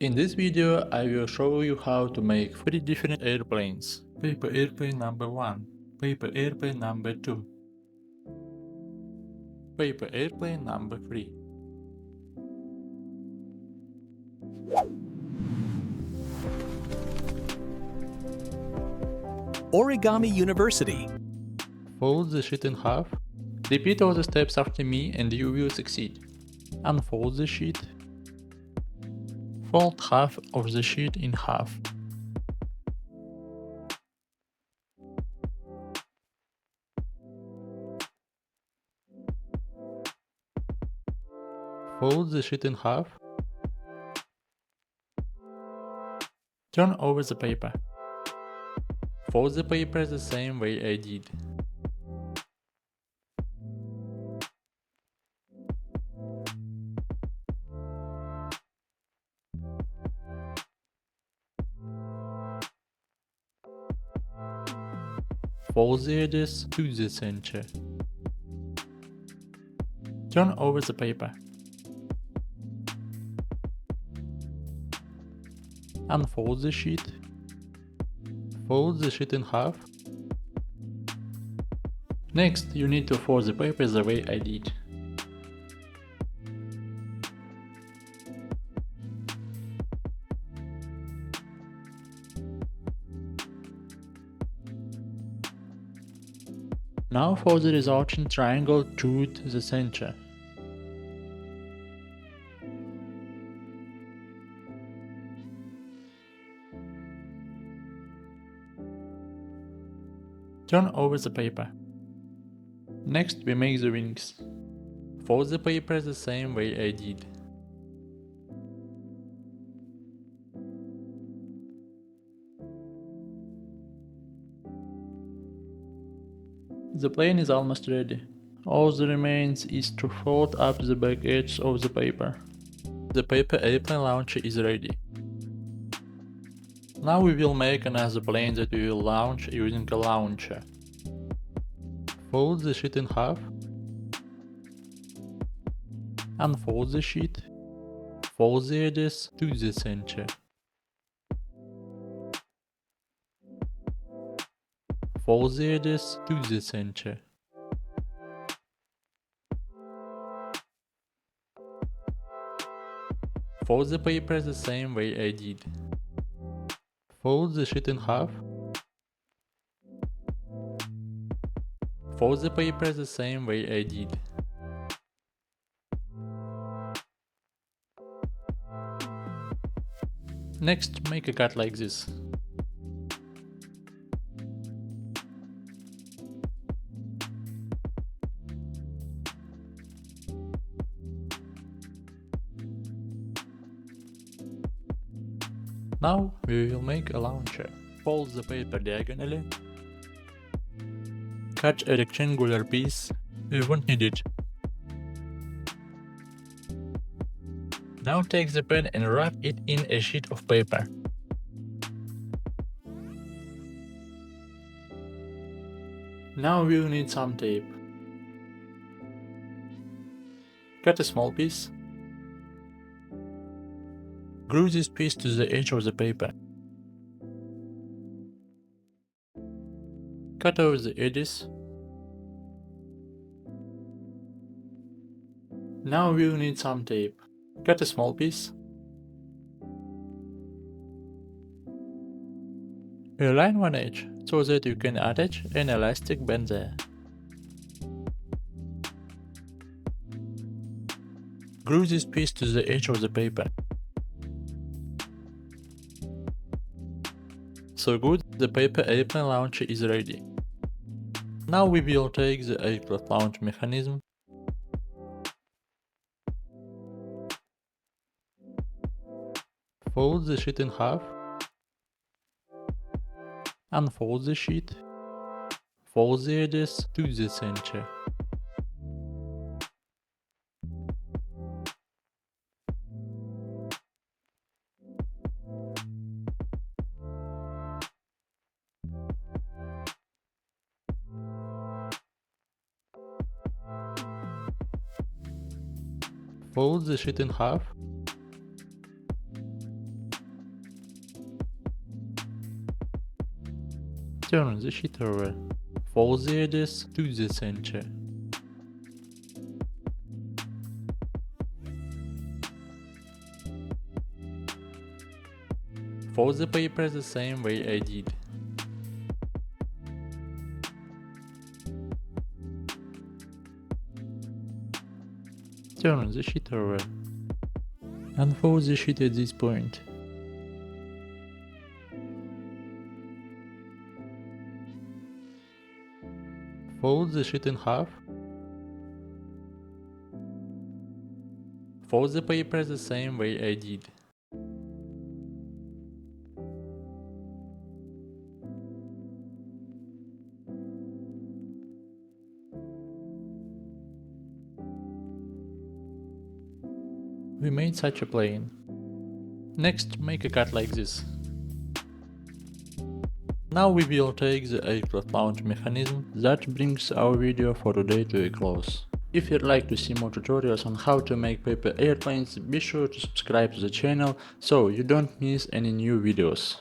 In this video, I will show you how to make 3 different airplanes. Paper airplane number 1, paper airplane number 2, paper airplane number 3. Origami University. Fold the sheet in half. Repeat all the steps after me and you will succeed. Unfold the sheet. Fold half of the sheet in half. Fold the sheet in half. Turn over the paper. Fold the paper the same way I did. Fold the edges to the center. Turn over the paper. Unfold the sheet. Fold the sheet in half. Next, you need to fold the paper the way I did. Now fold the resulting triangle to the center. Turn over the paper. Next, we make the wings. Fold the paper the same way I did. The plane is almost ready. All that remains is to fold up the back edge of the paper. The paper airplane launcher is ready. Now we will make another plane that we will launch using a launcher. Fold the sheet in half. Unfold the sheet. Fold the edges to the center. Fold the edges to the center. Fold the paper the same way I did. Fold the sheet in half. Fold the paper the same way I did. Next, make a cut like this. Now we will make a launcher. Fold the paper diagonally. Cut a rectangular piece. We won't need it. Now take the pen and wrap it in a sheet of paper. Now we'll need some tape. Cut a small piece. Glue this piece to the edge of the paper. Cut over the edges. Now we'll need some tape. Cut a small piece. Align one edge so that you can attach an elastic band there. Glue this piece to the edge of the paper. So good, the paper airplane launcher is ready. Now we will take the aircraft launch mechanism, fold the sheet in half, unfold the sheet, fold the edges to the center. Fold the sheet in half. Turn the sheet over. Fold the edges to the center. Fold the paper the same way I did. Turn the sheet over. Unfold the sheet at this point. Fold the sheet in half. Fold the paper the same way I did. We made such a plane. Next, make a cut like this. Now we will take the aircraft mount mechanism that brings our video for today to a close. If you'd like to see more tutorials on how to make paper airplanes, be sure to subscribe to the channel so you don't miss any new videos.